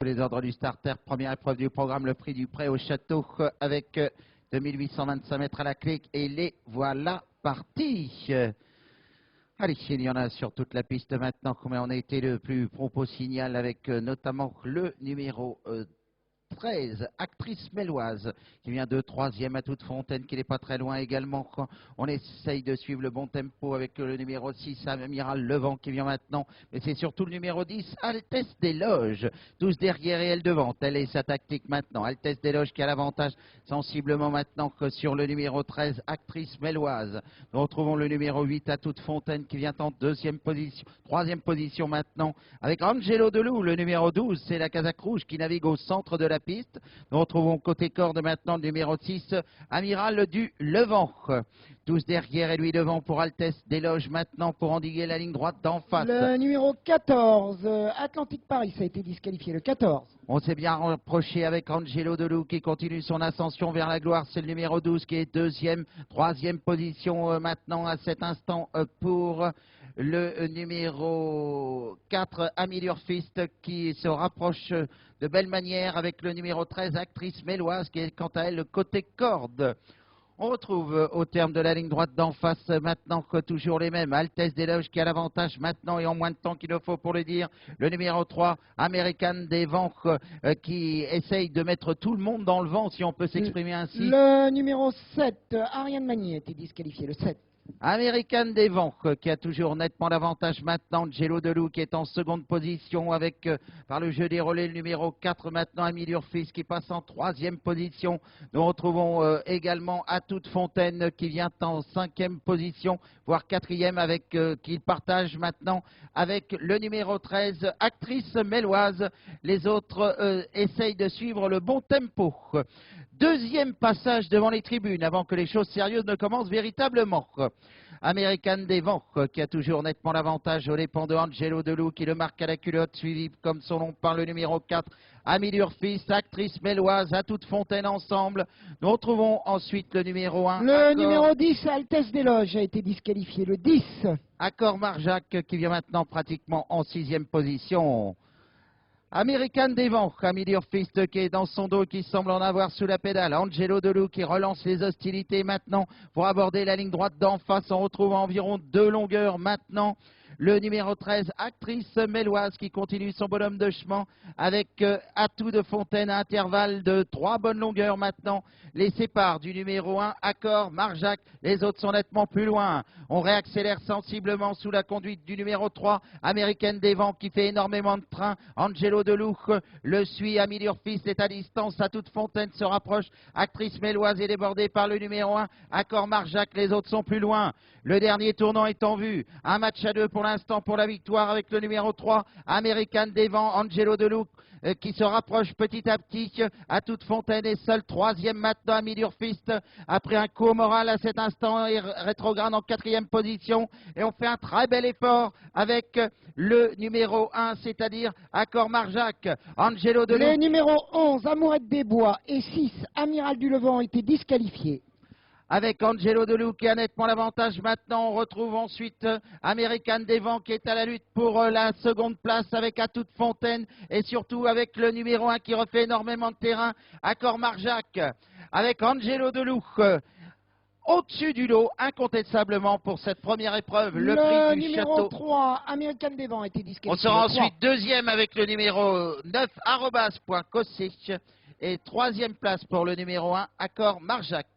les ordres du starter. Première épreuve du programme, le prix du prêt au château avec 2825 mètres à la clé. Et les voilà partis. Allez, il y en a sur toute la piste maintenant. Combien on a été le plus propos signal avec notamment le numéro 13, Actrice Méloise, qui vient de 3e à toute fontaine, qui n'est pas très loin également. On essaye de suivre le bon tempo avec le numéro 6, Amiral Levent, qui vient maintenant. Mais c'est surtout le numéro 10, Altesse des Loges. Tous derrière et elle devant. Telle est sa tactique maintenant. Altesse des Loges qui a l'avantage sensiblement maintenant que sur le numéro 13, Actrice Méloise. Nous retrouvons le numéro 8, à toute fontaine, qui vient en 2e position, 3e position maintenant, avec Angelo Delou, le numéro 12. C'est la casaque rouge qui navigue au centre de la piste. Nous retrouvons côté corde maintenant le numéro 6, Amiral du Levant. Tous derrière et lui devant pour Altesse des Loges maintenant pour endiguer la ligne droite d'en face. Le numéro 14, Atlantique Paris, ça a été disqualifié, le 14. On s'est bien rapproché avec Angelo Delou qui continue son ascension vers la gloire. C'est le numéro 12 qui est 2e, 3e position maintenant à cet instant pour le numéro 4, Amilure Fist, qui se rapproche de belle manière avec le numéro 13, Actrice Méloise, qui est quant à elle le côté corde. On retrouve au terme de la ligne droite d'en face maintenant que toujours les mêmes. Altesse des Loges qui a l'avantage maintenant et en moins de temps qu'il ne faut pour le dire. Le numéro 3, American des Vents, qui essaye de mettre tout le monde dans le vent, si on peut s'exprimer ainsi. Le numéro 7, Ariane Magny a été disqualifié, le 7. American des Vents qui a toujours nettement l'avantage maintenant. Angelo Delou qui est en seconde position avec par le jeu des relais le numéro 4 maintenant, Amilure Fils qui passe en 3e position. Nous retrouvons également à toute fontaine qui vient en 5e position, voire 4e avec qu'il partage maintenant avec le numéro 13, Actrice Méloise. Les autres essayent de suivre le bon tempo. Deuxième passage devant les tribunes avant que les choses sérieuses ne commencent véritablement. American des Vents qui a toujours nettement l'avantage aux dépens de Angelo Delou qui le marque à la culotte, suivi comme son nom par le numéro 4, Amilure Fils, Actrice Méloise, à toute fontaine ensemble. Nous retrouvons ensuite le numéro 1. Le numéro 10, Altesse des Loges, a été disqualifié, le 10. Accord Marjac qui vient maintenant pratiquement en 6e position. American des Vents, Amilure Fist qui est dans son dos, qui semble en avoir sous la pédale. Angelo Delou qui relance les hostilités maintenant pour aborder la ligne droite d'en face. On retrouve environ 2 longueurs maintenant. Le numéro 13, Actrice Méloise, qui continue son bonhomme de chemin avec atout de fontaine à intervalle de 3 bonnes longueurs maintenant. Les sépare du numéro 1, Accord Marjac. Les autres sont nettement plus loin. On réaccélère sensiblement sous la conduite du numéro 3, American des Vents, qui fait énormément de train. Angelo Delou le suit. Amilure Fils est à distance. À toute fontaine se rapproche. Actrice Méloise est débordée par le numéro 1, Accord Marjac. Les autres sont plus loin. Le dernier tournant est en vue. Un match à 2 pour l'instant pour la victoire avec le numéro 3, American des Vents, Angelo Delou qui se rapproche petit à petit. À toute fontaine et seul 3e maintenant, Amilure Fist après un coup au moral à cet instant et rétrograde en 4e position. Et on fait un très bel effort avec le numéro 1, c'est-à-dire Accord Marjac. Angelo Delou. Les numéros 11, Amourette des Bois et 6, Amiral du Levant, ont été disqualifiés. Avec Angelo Delou qui a nettement l'avantage maintenant. On retrouve ensuite American des Vents qui est à la lutte pour la seconde place avec à toute fontaine et surtout avec le numéro 1 qui refait énormément de terrain, Accord Marjac, avec Angelo Delou. Au-dessus du lot, incontestablement pour cette première épreuve, le prix du numéro château. 3, American des Vents, a été disqualifié. On sera ensuite 2e avec le numéro 9, @.Kosic, et 3e place pour le numéro 1, Accord Marjac.